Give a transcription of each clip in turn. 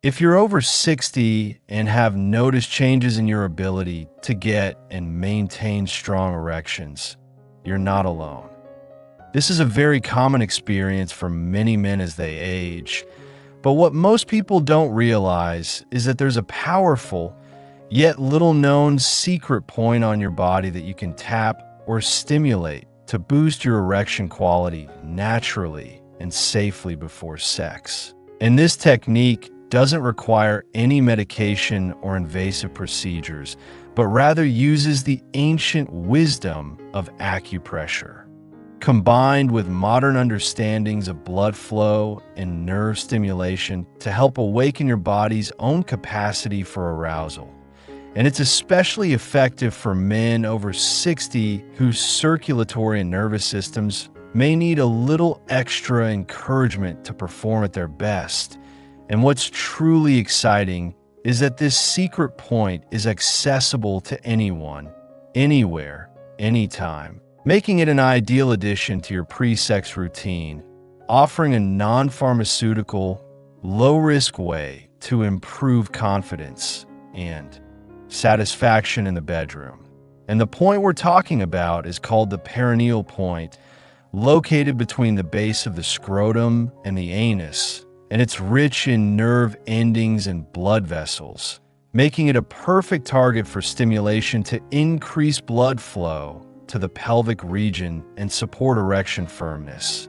If you're over 60 and have noticed changes in your ability to get and maintain strong erections, you're not alone. This is a very common experience for many men as they age, but what most people don't realize is that there's a powerful, yet little-known secret point on your body that you can tap or stimulate to boost your erection quality naturally and safely before sex. And this technique doesn't require any medication or invasive procedures, but rather uses the ancient wisdom of acupressure, combined with modern understandings of blood flow and nerve stimulation to help awaken your body's own capacity for arousal. And it's especially effective for men over 60 whose circulatory and nervous systems may need a little extra encouragement to perform at their best. And what's truly exciting is that this secret point is accessible to anyone, anywhere, anytime, making it an ideal addition to your pre-sex routine, offering a non-pharmaceutical, low-risk way to improve confidence and satisfaction in the bedroom. And the point we're talking about is called the perineal point, located between the base of the scrotum and the anus, and it's rich in nerve endings and blood vessels, making it a perfect target for stimulation to increase blood flow to the pelvic region and support erection firmness.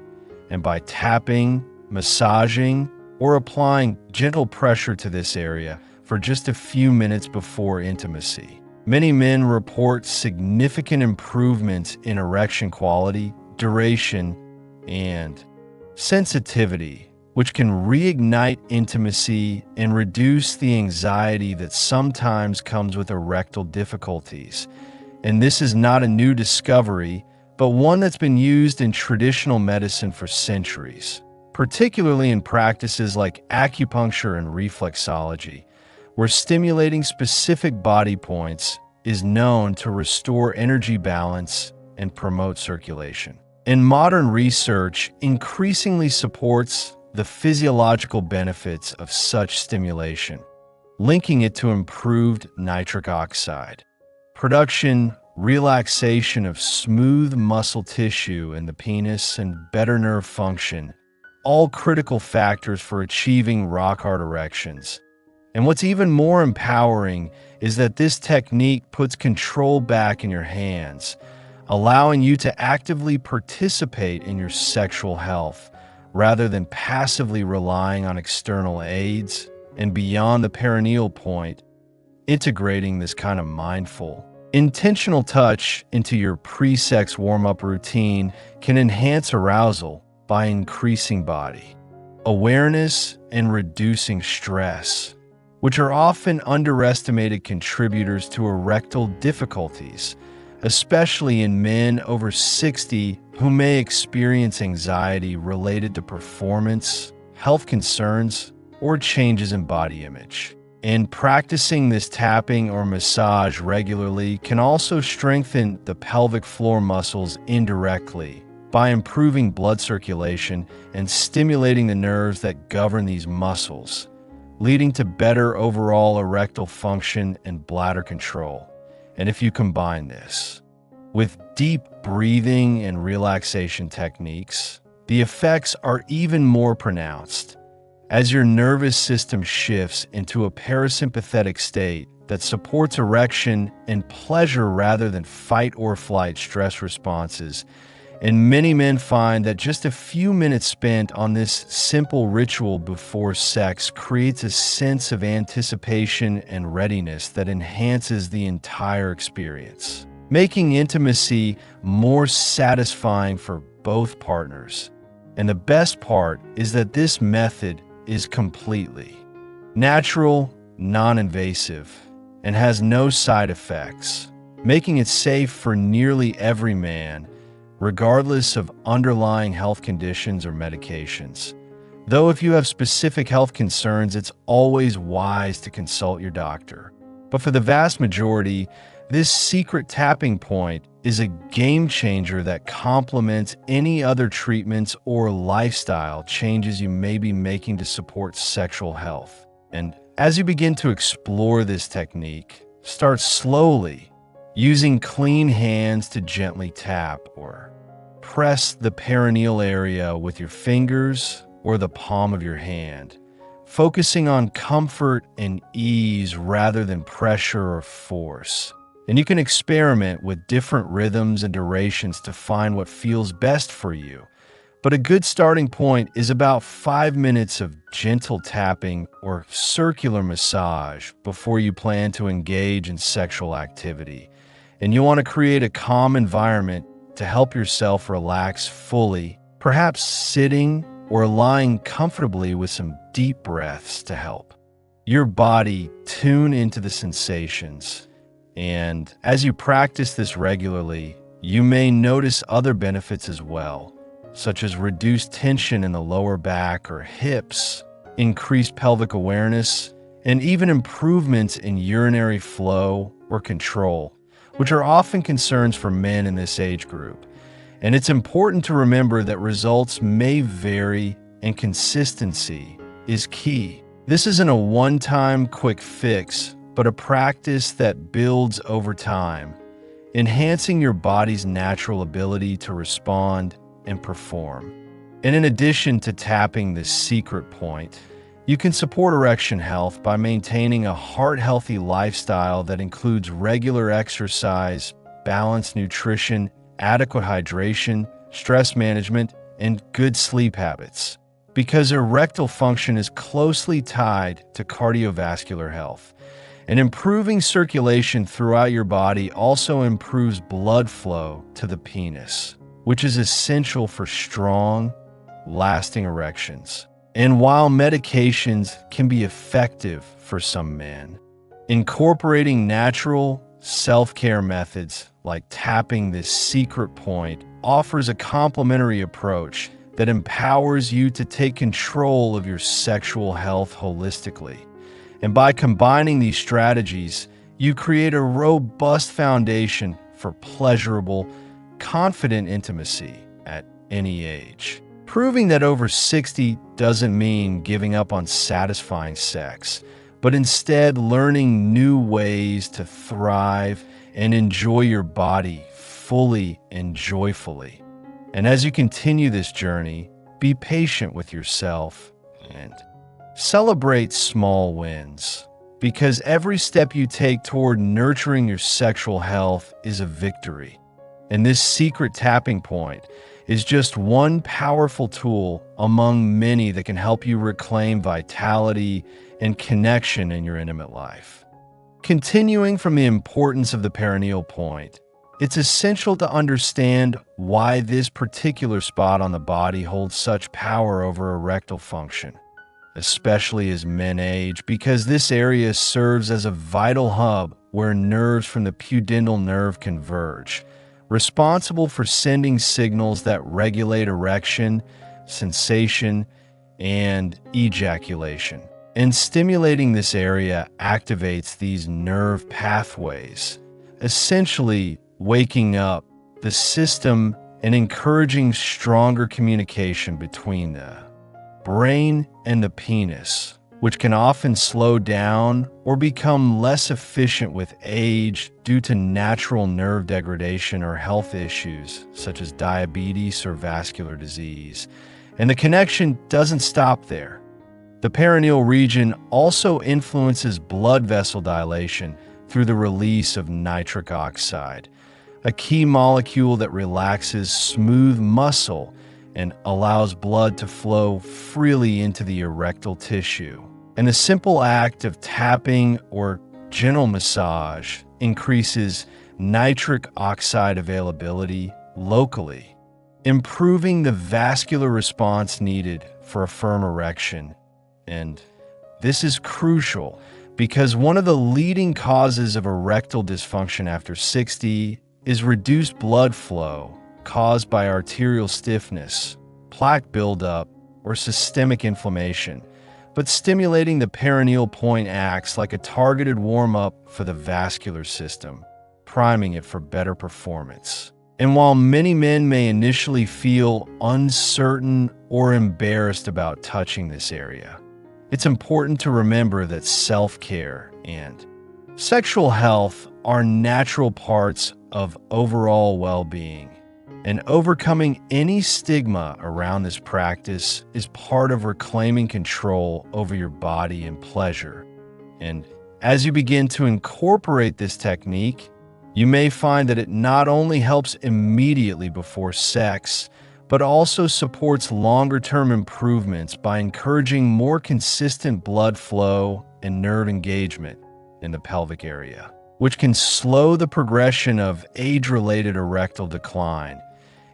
And by tapping, massaging, or applying gentle pressure to this area for just a few minutes before intimacy, many men report significant improvements in erection quality, duration, and sensitivity, which can reignite intimacy and reduce the anxiety that sometimes comes with erectile difficulties. And this is not a new discovery, but one that's been used in traditional medicine for centuries, particularly in practices like acupuncture and reflexology, where stimulating specific body points is known to restore energy balance and promote circulation. And modern research increasingly supports the physiological benefits of such stimulation, linking it to improved nitric oxide production, relaxation of smooth muscle tissue in the penis, and better nerve function, all critical factors for achieving rock-hard erections. And what's even more empowering is that this technique puts control back in your hands, allowing you to actively participate in your sexual health, rather than passively relying on external aids. And beyond the perineal point, integrating this kind of mindful, intentional touch into your pre-sex warm-up routine can enhance arousal by increasing body awareness and reducing stress, which are often underestimated contributors to erectile difficulties, especially in men over 60 who may experience anxiety related to performance, health concerns, or changes in body image. And practicing this tapping or massage regularly can also strengthen the pelvic floor muscles indirectly by improving blood circulation and stimulating the nerves that govern these muscles, leading to better overall erectile function and bladder control. And if you combine this with deep breathing and relaxation techniques, the effects are even more pronounced as your nervous system shifts into a parasympathetic state that supports erection and pleasure rather than fight or flight stress responses. And many men find that just a few minutes spent on this simple ritual before sex creates a sense of anticipation and readiness that enhances the entire experience, making intimacy more satisfying for both partners. And the best part is that this method is completely natural, non-invasive, and has no side effects, making it safe for nearly every man, regardless of underlying health conditions or medications. Though if you have specific health concerns, it's always wise to consult your doctor. But for the vast majority, this secret tapping point is a game changer that complements any other treatments or lifestyle changes you may be making to support sexual health. And as you begin to explore this technique, start slowly, using clean hands to gently tap or press the perineal area with your fingers or the palm of your hand, focusing on comfort and ease rather than pressure or force. And you can experiment with different rhythms and durations to find what feels best for you. But a good starting point is about 5 minutes of gentle tapping or circular massage before you plan to engage in sexual activity. And you want to create a calm environment to help yourself relax fully, perhaps sitting or lying comfortably with some deep breaths to help your body tune into the sensations. And as you practice this regularly, you may notice other benefits as well, such as reduced tension in the lower back or hips, increased pelvic awareness, and even improvements in urinary flow or control, which are often concerns for men in this age group. And it's important to remember that results may vary and consistency is key. This isn't a one-time quick fix, but a practice that builds over time, enhancing your body's natural ability to respond and perform. And in addition to tapping this secret point, you can support erection health by maintaining a heart-healthy lifestyle that includes regular exercise, balanced nutrition, adequate hydration, stress management, and good sleep habits. Because erectile function is closely tied to cardiovascular health. And improving circulation throughout your body also improves blood flow to the penis, which is essential for strong, lasting erections. And while medications can be effective for some men, incorporating natural self-care methods like tapping this secret point offers a complementary approach that empowers you to take control of your sexual health holistically. And by combining these strategies, you create a robust foundation for pleasurable, confident intimacy at any age. Proving that over 60 doesn't mean giving up on satisfying sex, but instead learning new ways to thrive and enjoy your body fully and joyfully. And as you continue this journey, be patient with yourself and celebrate small wins, because every step you take toward nurturing your sexual health is a victory. And this secret tapping point is just one powerful tool among many that can help you reclaim vitality and connection in your intimate life. Continuing from the importance of the perineal point, it's essential to understand why this particular spot on the body holds such power over erectile function, especially as men age, because this area serves as a vital hub where nerves from the pudendal nerve converge, responsible for sending signals that regulate erection, sensation, and ejaculation. And stimulating this area activates these nerve pathways, essentially waking up the system and encouraging stronger communication between the brain and the penis, which can often slow down or become less efficient with age due to natural nerve degradation or health issues such as diabetes or vascular disease. And the connection doesn't stop there. The perineal region also influences blood vessel dilation through the release of nitric oxide, a key molecule that relaxes smooth muscle and allows blood to flow freely into the erectile tissue. And the simple act of tapping or gentle massage increases nitric oxide availability locally, improving the vascular response needed for a firm erection. And this is crucial because one of the leading causes of erectile dysfunction after 60 is reduced blood flow caused by arterial stiffness, plaque buildup, or systemic inflammation. But stimulating the perineal point acts like a targeted warm-up for the vascular system, priming it for better performance. And while many men may initially feel uncertain or embarrassed about touching this area, It's important to remember that self-care and sexual health are natural parts of overall well-being, and overcoming any stigma around this practice is part of reclaiming control over your body and pleasure. And as you begin to incorporate this technique, you may find that it not only helps immediately before sex, but also supports longer-term improvements by encouraging more consistent blood flow and nerve engagement in the pelvic area, which can slow the progression of age-related erectile decline.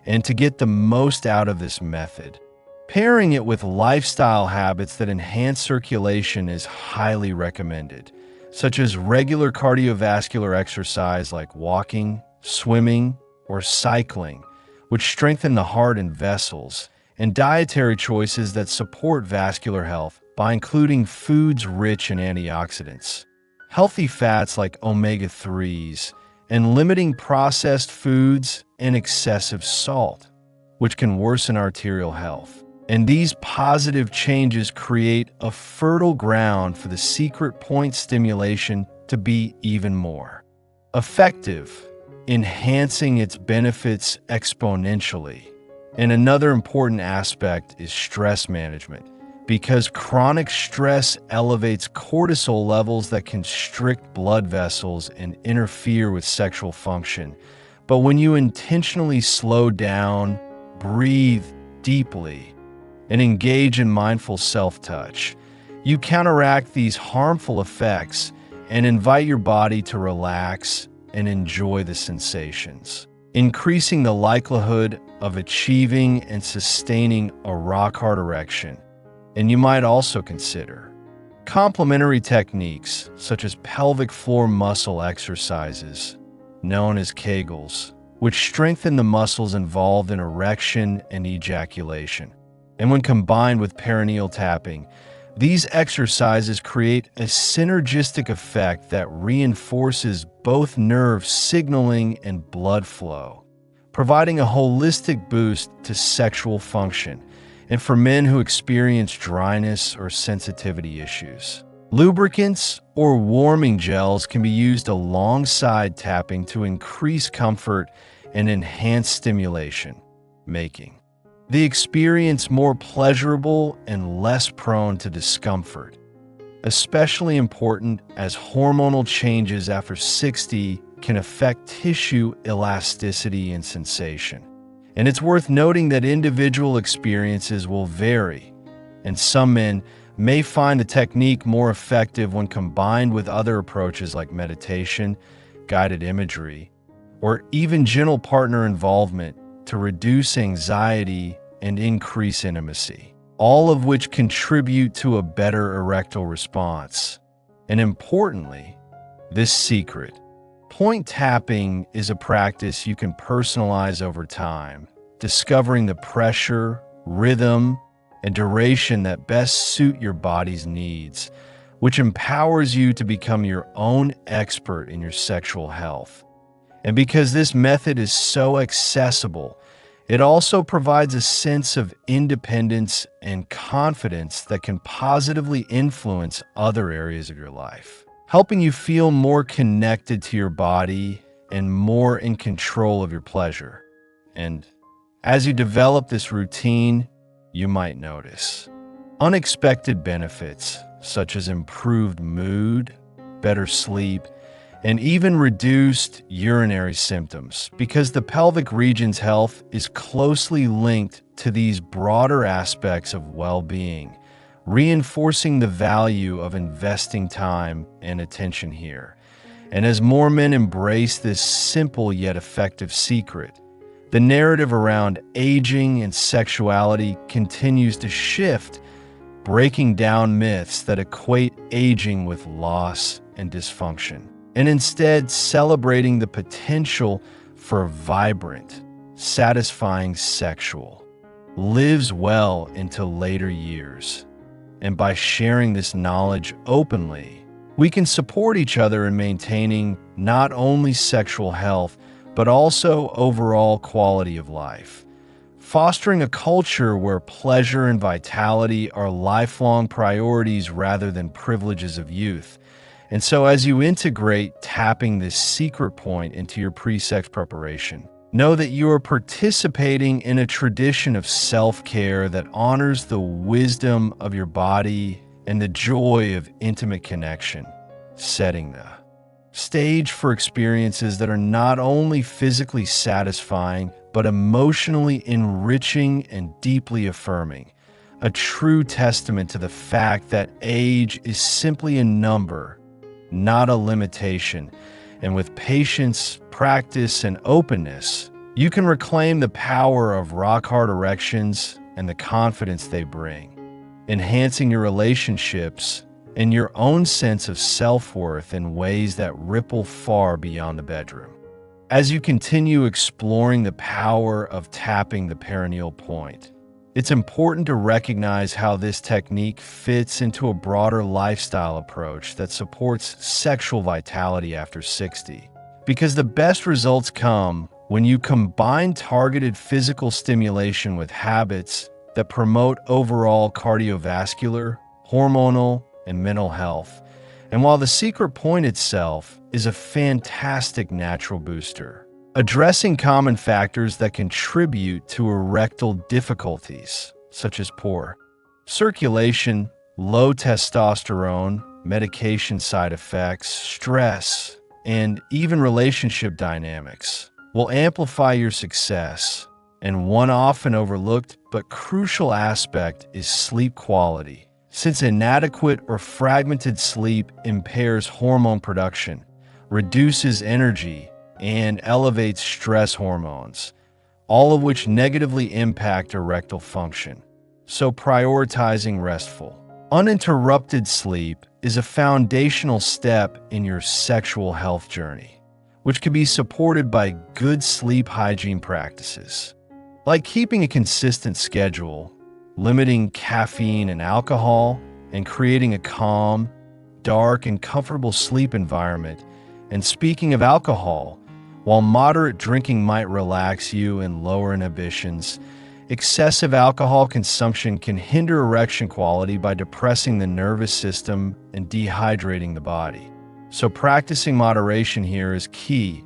And to get the most out of this method, pairing it with lifestyle habits that enhance circulation is highly recommended, such as regular cardiovascular exercise like walking, swimming, or cycling, which strengthen the heart and vessels, and dietary choices that support vascular health by including foods rich in antioxidants, healthy fats like omega-3s, and limiting processed foods and excessive salt, which can worsen arterial health. And these positive changes create a fertile ground for the secret point stimulation to be even more effective, enhancing its benefits exponentially. And another important aspect is stress management, because chronic stress elevates cortisol levels that constrict blood vessels and interfere with sexual function. But when you intentionally slow down, breathe deeply, and engage in mindful self-touch, you counteract these harmful effects and invite your body to relax and enjoy the sensations, increasing the likelihood of achieving and sustaining a rock-hard erection. And you might also consider complementary techniques such as pelvic floor muscle exercises, known as Kegels, which strengthen the muscles involved in erection and ejaculation. And when combined with perineal tapping, these exercises create a synergistic effect that reinforces both nerve signaling and blood flow, providing a holistic boost to sexual function. And for men who experience dryness or sensitivity issues, lubricants or warming gels can be used alongside tapping to increase comfort and enhance stimulation, making the experience more pleasurable and less prone to discomfort, especially important as hormonal changes after 60 can affect tissue elasticity and sensation. And it's worth noting that individual experiences will vary, and some men may find the technique more effective when combined with other approaches like meditation, guided imagery, or even gentle partner involvement to reduce anxiety and increase intimacy, all of which contribute to a better erectile response. And importantly, this secret point tapping is a practice you can personalize over time, discovering the pressure, rhythm, and duration that best suit your body's needs, which empowers you to become your own expert in your sexual health. And because this method is so accessible, it also provides a sense of independence and confidence that can positively influence other areas of your life, helping you feel more connected to your body and more in control of your pleasure. And as you develop this routine, you might notice unexpected benefits such as improved mood, better sleep, and even reduced urinary symptoms, because the pelvic region's health is closely linked to these broader aspects of well-being, reinforcing the value of investing time and attention here. And as more men embrace this simple yet effective secret, the narrative around aging and sexuality continues to shift, breaking down myths that equate aging with loss and dysfunction, and instead celebrating the potential for vibrant, satisfying sexual lives well into later years. And by sharing this knowledge openly, we can support each other in maintaining not only sexual health, but also overall quality of life, fostering a culture where pleasure and vitality are lifelong priorities rather than privileges of youth. And so as you integrate tapping this secret point into your pre-sex preparation, know that you are participating in a tradition of self-care that honors the wisdom of your body and the joy of intimate connection, setting the stage for experiences that are not only physically satisfying, but emotionally enriching and deeply affirming, a true testament to the fact that age is simply a number, not a limitation. And with patience, practice, and openness, you can reclaim the power of rock-hard erections and the confidence they bring, enhancing your relationships and your own sense of self-worth in ways that ripple far beyond the bedroom. As you continue exploring the power of tapping the perineal point, it's important to recognize how this technique fits into a broader lifestyle approach that supports sexual vitality after 60. Because the best results come when you combine targeted physical stimulation with habits that promote overall cardiovascular, hormonal, and mental health. And while the secret point itself is a fantastic natural booster, addressing common factors that contribute to erectile difficulties, such as poor circulation, low testosterone, medication side effects, stress, and even relationship dynamics, will amplify your success. And one often overlooked but crucial aspect is sleep quality. Since inadequate or fragmented sleep impairs hormone production, reduces energy, and elevates stress hormones, all of which negatively impact erectile function. So prioritizing restful, uninterrupted sleep is a foundational step in your sexual health journey, which can be supported by good sleep hygiene practices, like keeping a consistent schedule, limiting caffeine and alcohol, and creating a calm, dark, and comfortable sleep environment. And speaking of alcohol, while moderate drinking might relax you and lower inhibitions, excessive alcohol consumption can hinder erection quality by depressing the nervous system and dehydrating the body. So practicing moderation here is key,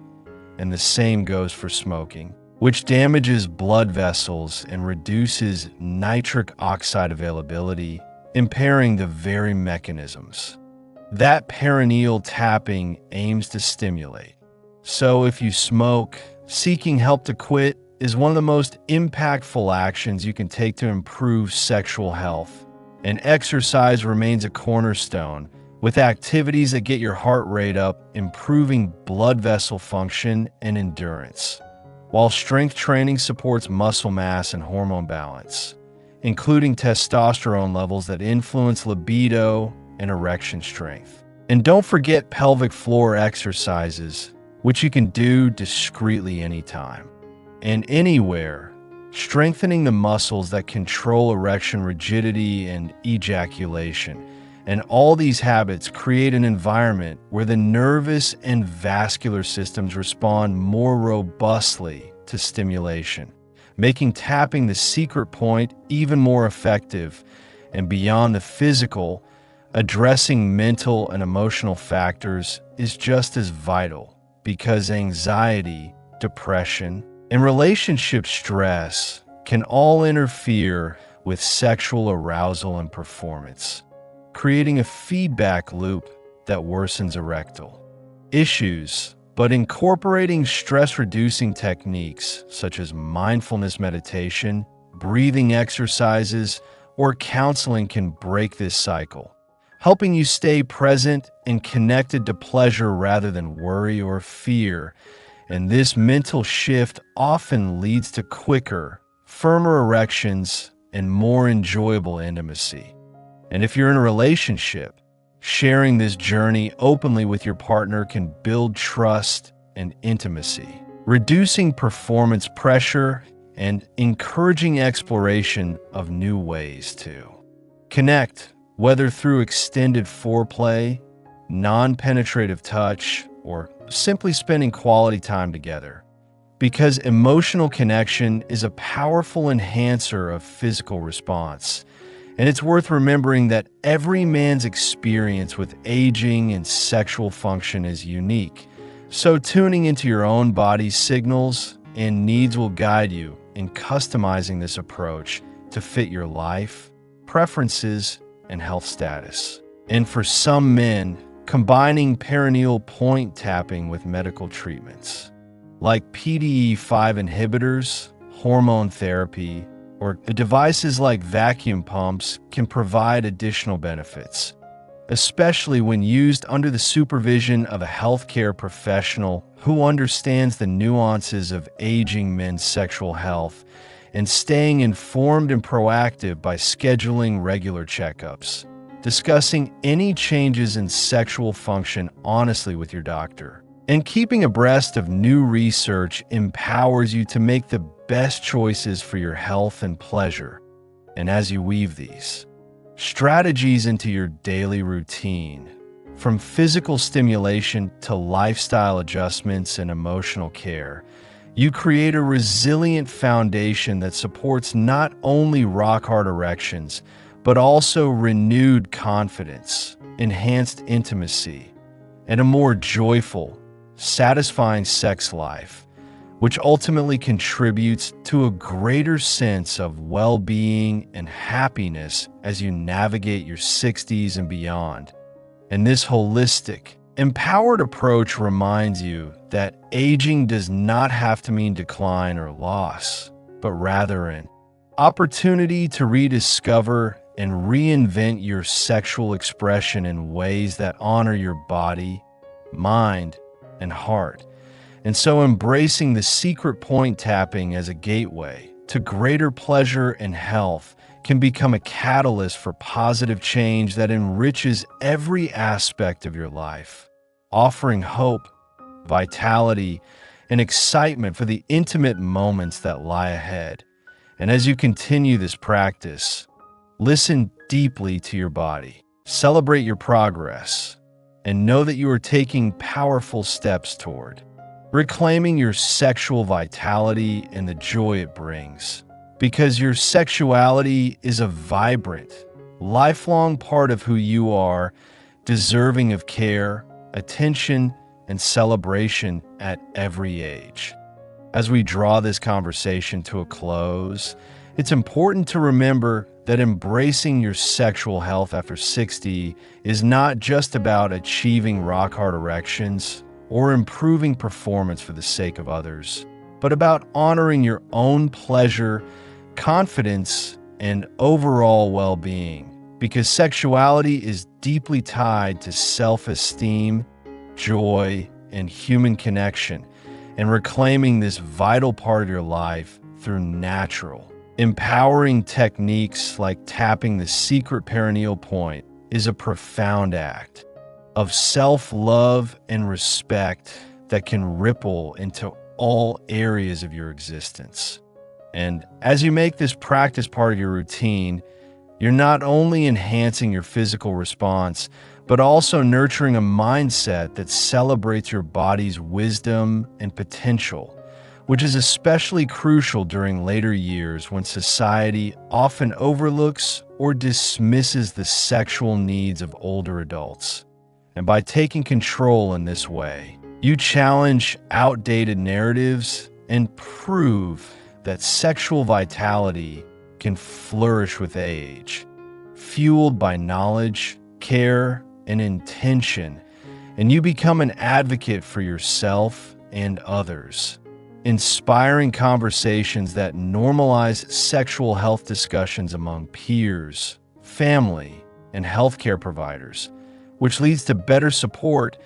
and the same goes for smoking, which damages blood vessels and reduces nitric oxide availability, impairing the very mechanisms that perineal tapping aims to stimulate. So if you smoke, seeking help to quit is one of the most impactful actions you can take to improve sexual health. And exercise remains a cornerstone, with activities that get your heart rate up, improving blood vessel function and endurance, while strength training supports muscle mass and hormone balance, including testosterone levels that influence libido and erection strength. And don't forget pelvic floor exercises, which you can do discreetly anytime and anywhere, strengthening the muscles that control erection rigidity and ejaculation. And all these habits create an environment where the nervous and vascular systems respond more robustly to stimulation, making tapping the secret point even more effective. And beyond the physical, addressing mental and emotional factors is just as vital, because anxiety, depression, and relationship stress can all interfere with sexual arousal and performance, creating a feedback loop that worsens erectile issues. But incorporating stress-reducing techniques such as mindfulness meditation, breathing exercises, or counseling can break this cycle, helping you stay present and connected to pleasure rather than worry or fear. And this mental shift often leads to quicker, firmer erections and more enjoyable intimacy. And if you're in a relationship, sharing this journey openly with your partner can build trust and intimacy, reducing performance pressure and encouraging exploration of new ways to connect, whether through extended foreplay, non-penetrative touch, or simply spending quality time together. because emotional connection is a powerful enhancer of physical response. And it's worth remembering that every man's experience with aging and sexual function is unique. So tuning into your own body's signals and needs will guide you in customizing this approach to fit your life, preferences, and health status. And for some men, combining perineal point tapping with medical treatments, like PDE5 inhibitors, hormone therapy, or devices like vacuum pumps can provide additional benefits, especially when used under the supervision of a healthcare professional who understands the nuances of aging men's sexual health and staying informed and proactive by scheduling regular checkups. Discussing any changes in sexual function honestly with your doctor, and keeping abreast of new research empowers you to make the best choices for your health and pleasure. And as you weave these strategies into your daily routine, from physical stimulation to lifestyle adjustments and emotional care, you create a resilient foundation that supports not only rock-hard erections, but also renewed confidence, enhanced intimacy, and a more joyful, satisfying sex life, which ultimately contributes to a greater sense of well-being and happiness as you navigate your 60s and beyond. And this holistic, empowered approach reminds you that aging does not have to mean decline or loss, but rather an opportunity to rediscover and reinvent your sexual expression in ways that honor your body, mind, and heart. And so embracing the secret point tapping as a gateway to greater pleasure and health can become a catalyst for positive change that enriches every aspect of your life, offering hope, vitality, and excitement for the intimate moments that lie ahead. And as you continue this practice, listen deeply to your body, celebrate your progress, and know that you are taking powerful steps toward reclaiming your sexual vitality and the joy it brings. Because your sexuality is a vibrant, lifelong part of who you are, deserving of care, attention, and celebration at every age. As we draw this conversation to a close, it's important to remember that embracing your sexual health after 60 is not just about achieving rock-hard erections or improving performance for the sake of others, but about honoring your own pleasure, confidence, and overall well-being, because sexuality is deeply tied to self-esteem, joy, and human connection, and reclaiming this vital part of your life through natural, empowering techniques like tapping the secret perineal point is a profound act of self-love and respect that can ripple into all areas of your existence. And as you make this practice part of your routine, you're not only enhancing your physical response, but also nurturing a mindset that celebrates your body's wisdom and potential, which is especially crucial during later years when society often overlooks or dismisses the sexual needs of older adults. And by taking control in this way, you challenge outdated narratives and prove that sexual vitality can flourish with age, fueled by knowledge, care, and intention, and you become an advocate for yourself and others, inspiring conversations that normalize sexual health discussions among peers, family, and healthcare providers, which leads to better support,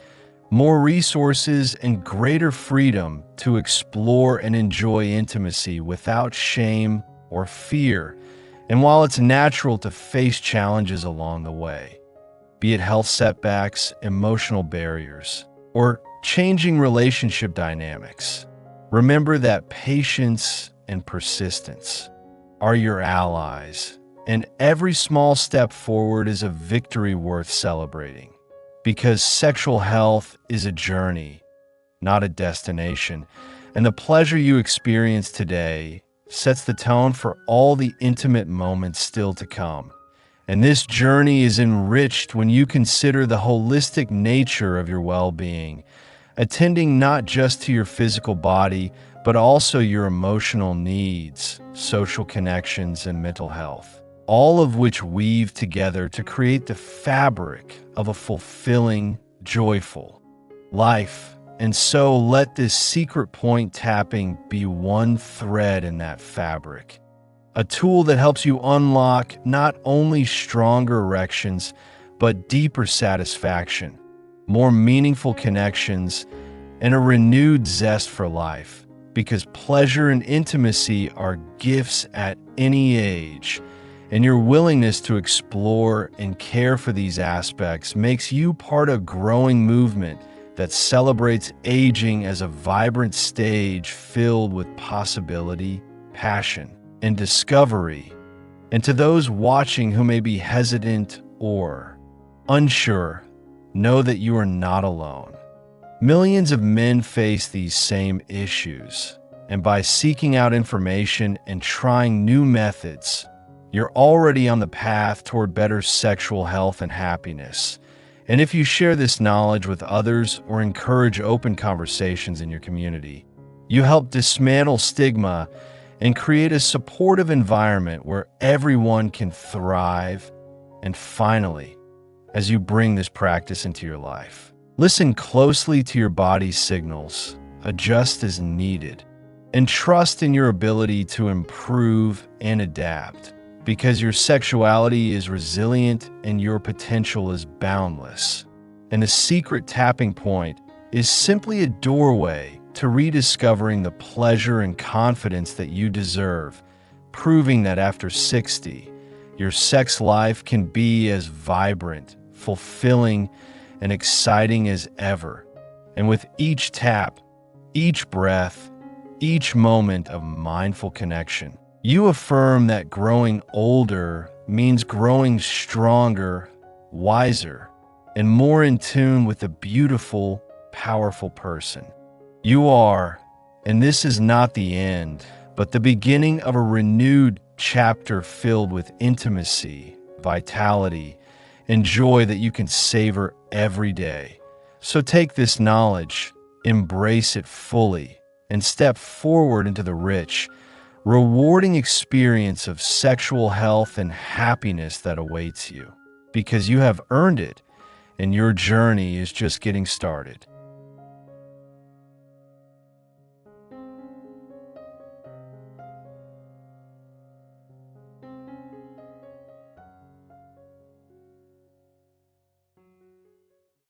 more resources, and greater freedom to explore and enjoy intimacy without shame or fear. And while it's natural to face challenges along the way, be it health setbacks, emotional barriers, or changing relationship dynamics, remember that patience and persistence are your allies, and every small step forward is a victory worth celebrating. Because sexual health is a journey, not a destination, And the pleasure you experience today sets the tone for all the intimate moments still to come. And this journey is enriched when you consider the holistic nature of your well-being, attending not just to your physical body, but also your emotional needs, social connections, and mental health, all of which weave together to create the fabric of a fulfilling, joyful life. And so let this secret point tapping be one thread in that fabric, a tool that helps you unlock not only stronger erections, but deeper satisfaction, more meaningful connections, and a renewed zest for life. Because pleasure and intimacy are gifts at any age, and your willingness to explore and care for these aspects makes you part of a growing movement that celebrates aging as a vibrant stage filled with possibility, passion, and discovery. And to those watching who may be hesitant or unsure, know that you are not alone. Millions of men face these same issues, and by seeking out information and trying new methods, you're already on the path toward better sexual health and happiness. And if you share this knowledge with others or encourage open conversations in your community, you help dismantle stigma and create a supportive environment where everyone can thrive. And finally, as you bring this practice into your life, listen closely to your body's signals, adjust as needed, and trust in your ability to improve and adapt, because your sexuality is resilient and your potential is boundless. And the secret tapping point is simply a doorway to rediscovering the pleasure and confidence that you deserve, proving that after 60, your sex life can be as vibrant, fulfilling, and exciting as ever. And with each tap, each breath, each moment of mindful connection, you affirm that growing older means growing stronger, wiser, and more in tune with the beautiful, powerful person you are. And this is not the end, but the beginning of a renewed chapter filled with intimacy, vitality, and joy that you can savor every day. So take this knowledge, embrace it fully, and step forward into the rich, rewarding experience of sexual health and happiness that awaits you, because you have earned it, and your journey is just getting started.